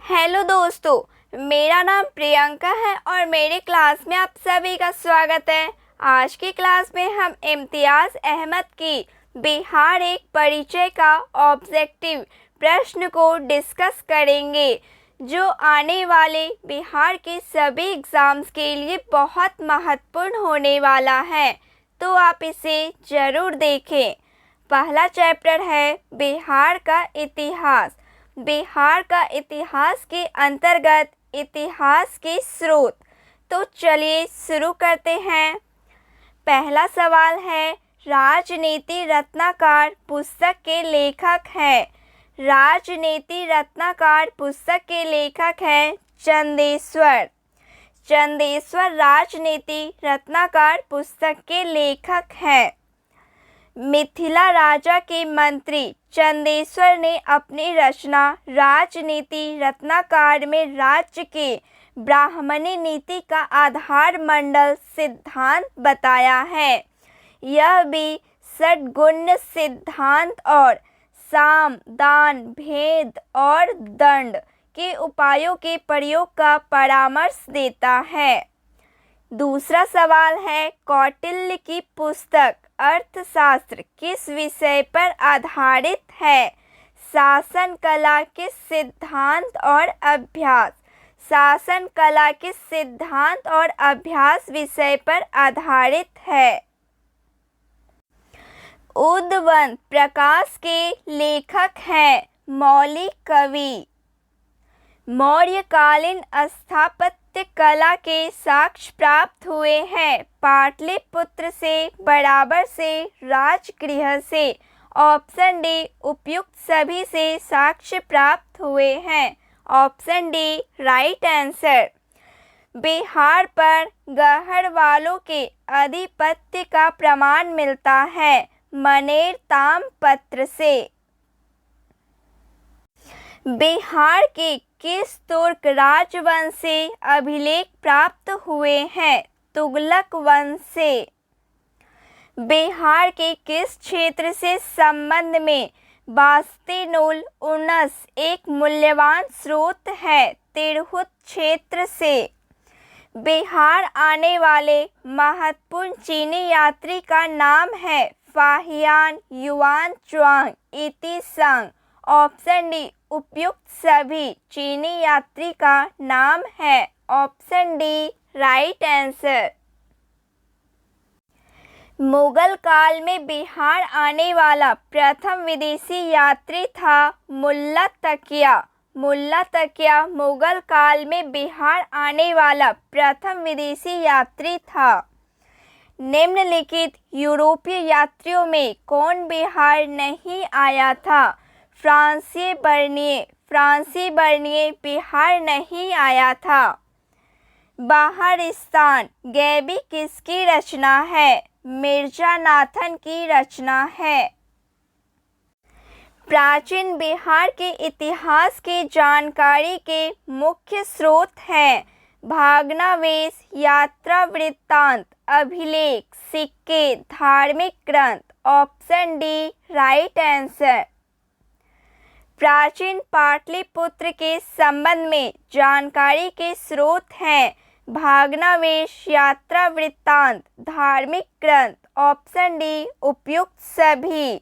Hello दोस्तों, मेरा नाम प्रियंका है और मेरे क्लास में आप सभी का स्वागत है। आज की क्लास में हम इम्तियाज़ अहमद की बिहार एक परिचय का ऑब्जेक्टिव प्रश्न को डिस्कस करेंगे, जो आने वाले बिहार के सभी एग्ज़ाम्स के लिए बहुत महत्वपूर्ण होने वाला है। तो आप इसे ज़रूर देखें। पहला चैप्टर है बिहार का इतिहास। बिहार का इतिहास के अंतर्गत इतिहास के स्रोत। तो चलिए शुरू करते हैं। पहला सवाल है, राजनीति रत्नाकर पुस्तक के लेखक हैं। राजनीति रत्नाकर पुस्तक के लेखक हैं चंदेश्वर। चंदेश्वर राजनीति रत्नाकर पुस्तक के लेखक हैं। मिथिला राजा के मंत्री चंदेश्वर ने अपनी रचना राजनीति रत्नाकर में राज्य के ब्राह्मणी नीति का आधार मंडल सिद्धांत बताया है। यह भी षड्गुण्य सिद्धांत और साम दान भेद और दंड के उपायों के प्रयोग का परामर्श देता है। दूसरा सवाल है, कौटिल्य की पुस्तक अर्थशास्त्र किस विषय पर आधारित है? शासन कला के सिद्धांत और अभ्यास। शासन कला के सिद्धांत और अभ्यास विषय पर आधारित है। उद्वंत प्रकाश के लेखक हैं मौलिक कवि। मौर्यकालीन स्थापत्य कला के साक्ष्य प्राप्त हुए हैं पाटलिपुत्र से, बराबर से, राजगृह से। ऑप्शन डी उपयुक्त सभी से साक्ष्य प्राप्त हुए हैं। Option D right answer. Bihar पर गढ़वालों के आधिपत्य का प्रमाण मिलता है मनेर ताम्रपत्र से। बिहार के किस तुर्क राजवंश से अभिलेख प्राप्त हुए हैं? तुगलक वंश से। बिहार के किस क्षेत्र से संबंध में बास्तीनुल उनस एक मूल्यवान स्रोत है? तिरहुत क्षेत्र से। बिहार आने वाले महत्वपूर्ण चीनी यात्री का नाम है फाहियान युआन च्वांग इति संग। ऑप्शन डी उपयुक्त सभी चीनी यात्री का नाम है। Option D right answer. Mughal काल में बिहार आने वाला प्रथम विदेशी यात्री था मुल्ला तकिया। मुल्ला तकिया मुगल काल में बिहार आने वाला प्रथम विदेशी यात्री था। निम्नलिखित यूरोपीय यात्रियों में कौन बिहार नहीं आया था? फ्रांसीसी बर्निए बिहार नहीं आया था। बहारिस्तान गैबी किसकी रचना है? मिर्जा नाथन की रचना है। प्राचीन बिहार के इतिहास की जानकारी के मुख्य स्रोत हैं भाग्नावेश, यात्रा वृत्तांत, अभिलेख, सिक्के, धार्मिक ग्रंथ। Option D right answer. प्राचीन पाटलिपुत्र के संबंध में जानकारी के स्रोत हैं भाग्नावेश, यात्रा वृत्तांत, धार्मिक ग्रंथ। ऑप्शन डी उपयुक्त सभी।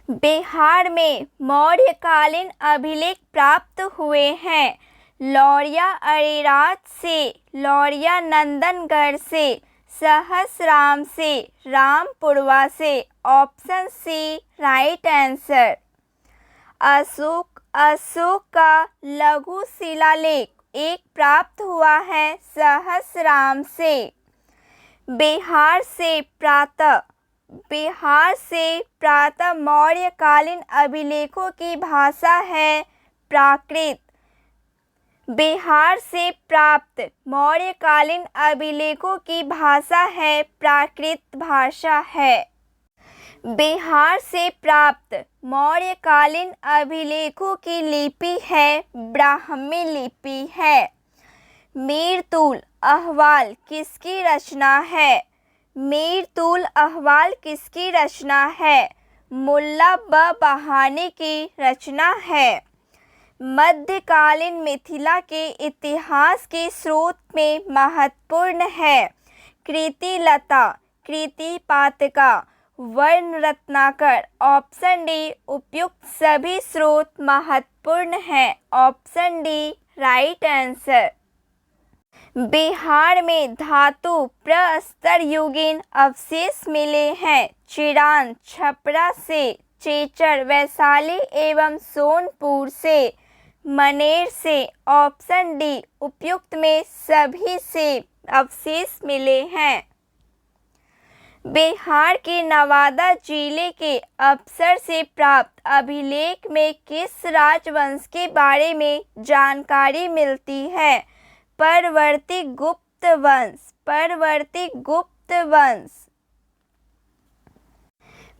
बिहार में मौर्यकालीन अभिलेख प्राप्त हुए हैं लौरिया अरेराज से, लौरिया नंदनगढ़ से, सहसराम से, रामपुरवा से। Option C right answer. Ashoka का लघु शिलालेख एक प्राप्त हुआ है सहसराम से। बिहार से प्रातः मौर्यकालीन अभिलेखों की भाषा है प्राकृत। बिहार से प्राप्त मौर्यकालीन अभिलेखों की भाषा है प्राकृत भाषा है। बिहार से प्राप्त मौर्यकालीन अभिलेखों की लिपि है ब्राह्मी लिपि है। मीरतुल अहवाल किसकी रचना है? मीरतुल अहवाल किसकी रचना है? मुल्ला बहानी की रचना है। मध्यकालीन मिथिला के इतिहास के स्रोत में महत्वपूर्ण है। कृतिलता, कृतिपातिका, वर्ण रत्नाकर। ऑप्शन डी उपयुक्त सभी स्रोत महत्वपूर्ण हैं। Option D right answer. Bihar में धातु प्रस्तरयुगीन अवशेष मिले हैं। चिरान, छपरा से, चेचर, वैशाली एवं सोनपुर से, मनेर से। ऑप्शन डी उपयुक्त में सभी से अवशेष मिले हैं। बिहार के नवादा जिले के अफसर से प्राप्त अभिलेख में किस राजवंश के बारे में जानकारी मिलती है? परवर्ती गुप्त वंश, परवर्ती गुप्त वंश।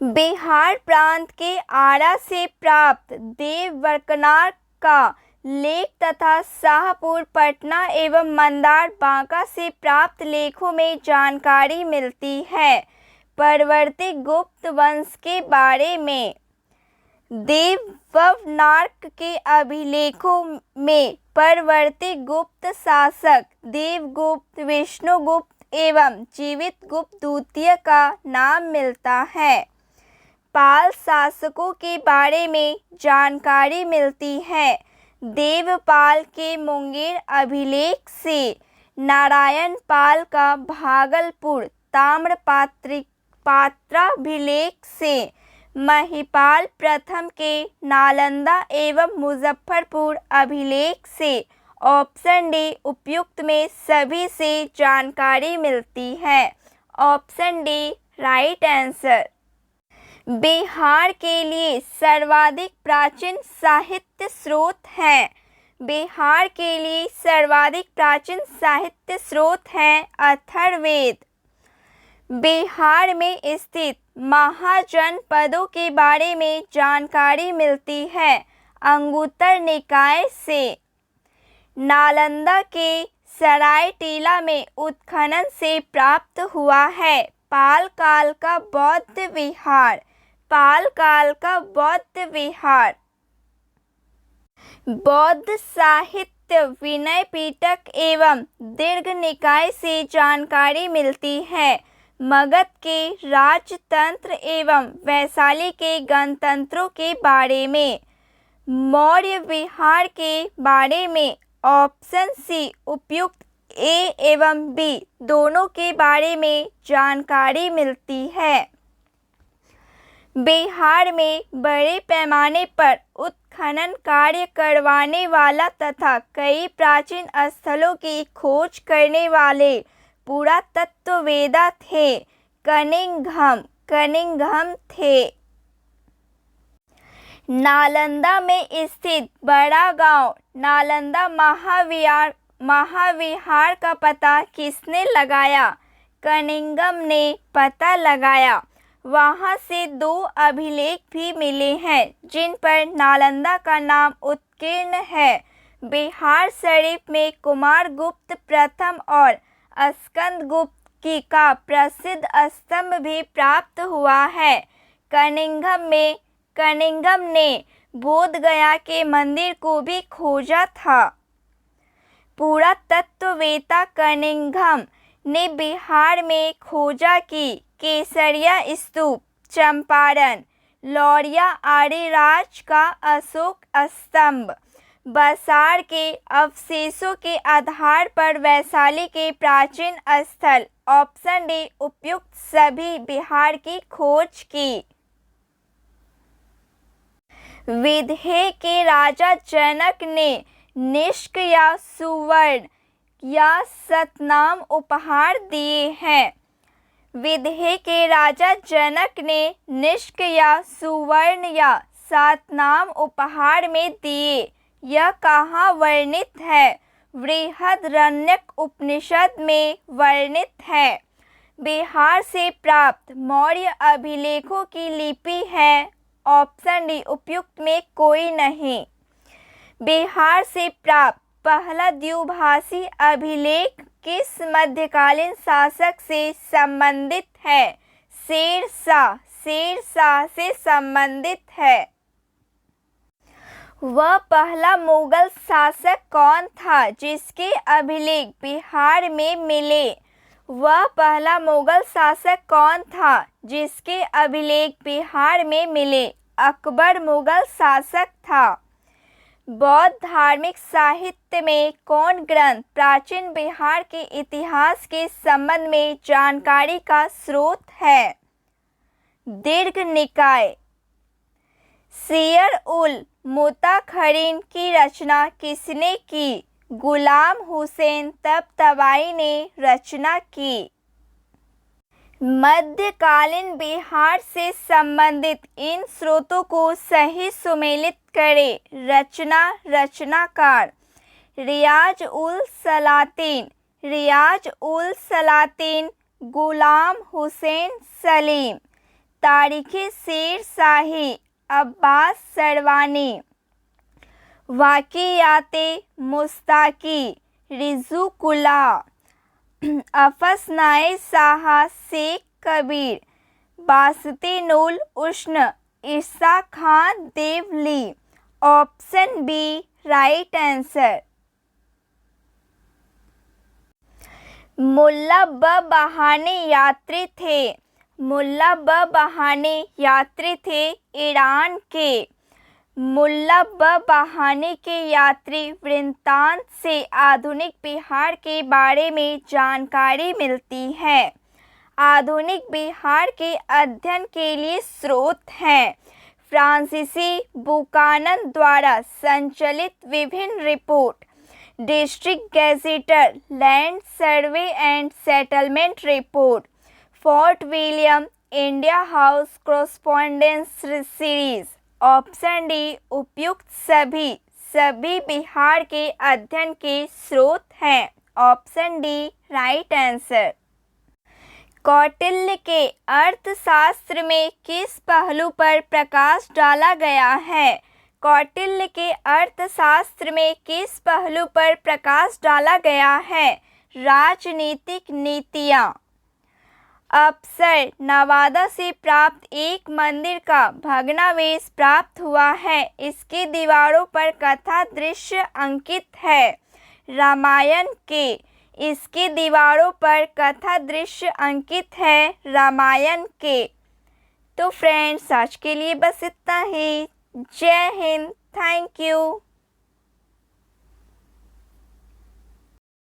बिहार प्रांत के आरा से प्राप्त देवबरकनार का लेख तथा शाहपुर, पटना एवं मंदार, बांका से प्राप्त लेखों में जानकारी मिलती है परवर्ती गुप्त वंश के बारे में। देवनार्क के अभिलेखों में परवर्ती गुप्त शासक देवगुप्त, विष्णुगुप्त एवं जीवित गुप्त द्वितीय का नाम मिलता है। पाल शासकों के बारे में जानकारी मिलती है। देवपाल के मुंगेर अभिलेख से, नारायण पाल का भागलपुर ताम्रपात्राभिलेख से, महिपाल प्रथम के नालंदा एवं मुजफ्फरपुर अभिलेख से। ऑप्शन डी उपयुक्त में सभी से जानकारी मिलती है। Option D right answer. Bihar के लिए सर्वाधिक प्राचीन साहित्य स्रोत हैं। बिहार के लिए सर्वाधिक प्राचीन साहित्य स्रोत हैं अथर्ववेद। बिहार में स्थित महाजनपदों के बारे में जानकारी मिलती है अंगुत्तर निकाय से। नालंदा के सरायटीला में उत्खनन से प्राप्त हुआ है पाल काल का बौद्ध विहार, पाल काल का बौद्ध विहार। बौद्ध साहित्य विनय पिटक एवं दीर्घ निकाय से जानकारी मिलती है मगध के राजतंत्र एवं वैशाली के गणतंत्रों के बारे में। मौर्य विहार के बारे में ऑप्शन सी उपयुक्त ए एवं बी दोनों के बारे में जानकारी मिलती है। बिहार में बड़े पैमाने पर उत्खनन कार्य करवाने वाला तथा कई प्राचीन स्थलों की खोज करने वाले पुरातत्ववेत्ता थे कनिंघम थे। नालंदा में स्थित बड़ा गांव नालंदा महाविहार का पता किसने लगाया? कनिंघम ने पता लगाया। वहां से 2 अभिलेख भी मिले हैं जिन पर नालंदा का नाम उत्कीर्ण है। बिहार शरीफ में कुमारगुप्त प्रथम और स्कंदगुप्त की का प्रसिद्ध स्तंभ भी प्राप्त हुआ है। कनिंघम ने बोधगया के मंदिर को भी खोजा था। पुरातत्ववेत्ता कनिंघम ने बिहार में खोजा कि केसरिया स्तूप, चंपारण, लौरिया आर्यराज का अशोक स्तंभ, बसार के अवशेषों के आधार पर वैशाली के प्राचीन स्थल। ऑप्शन डी उपयुक्त सभी बिहार की खोज की। विदेह के राजा जनक ने निष्क या सुवर्ण या सतनाम उपहार दिए हैं। विदेह के राजा जनक ने निष्क या सुवर्ण या सतनाम उपहार में दिए। यह कहाँ वर्णित है? बृहदारण्यक उपनिषद में वर्णित है। बिहार से प्राप्त मौर्य अभिलेखों की लिपि है। ऑप्शन डी उपयुक्त में कोई नहीं। बिहार से प्राप्त पहला द्विभाषी अभिलेख किस मध्यकालीन शासक से संबंधित है? शेरशाह से संबंधित है। वह पहला मुगल शासक कौन था जिसके अभिलेख बिहार में मिले? वह पहला मुगल शासक कौन था जिसके अभिलेख बिहार में मिले? अकबर मुगल शासक था। बौद्ध धार्मिक साहित्य में कौन ग्रंथ प्राचीन बिहार के इतिहास के संबंध में जानकारी का स्रोत है? दीर्घ निकाय। सियर उल मुताखरीन की रचना किसने की? गुलाम हुसैन तबतबाई ने रचना की। मध्यकालीन बिहार से संबंधित इन स्रोतों को सही सुमेलित करें। रचना, रचनाकार। रियाज उल सलातीन गुलाम हुसैन सलीम। तारीख़े शेरशाही अब्बास सरवानी। वाक़ियाते मुस्ताकी रिज़ुकुल्ला। अफसनाए साहा शेख कबीर। बासतीनुल उस्न ईसा खान देवली। Option B right answer. मुल्ला बहाने यात्री थे ईरान के। मुल्ला बहाने के यात्री वृत्तांत से आधुनिक बिहार के बारे में जानकारी मिलती है। आधुनिक बिहार के अध्ययन के लिए स्रोत हैं फ्रांसीसी बुकानन द्वारा संचालित विभिन्न report, district gazetteer, land survey and settlement report, Fort William, India House correspondence series. Option D उपयुक्त सभी बिहार के अध्ययन के स्रोत हैं। Option D right answer. Kautilya के अर्थशास्त्र में किस पहलू पर प्रकाश डाला गया है? कौटिल्य के अर्थशास्त्र में किस पहलू पर प्रकाश डाला गया है? राजनीतिक नीतियाँ। अप्सर नवादा से प्राप्त एक मंदिर का भग्नावशेष प्राप्त हुआ है। इसकी दीवारों पर कथा दृश्य अंकित है। रामायण के। इसकी दीवारों पर कथा दृश्य अंकित है रामायण के। तो फ्रेंड्स, आज के लिए बस इतना ही। जय हिंद। Thank you.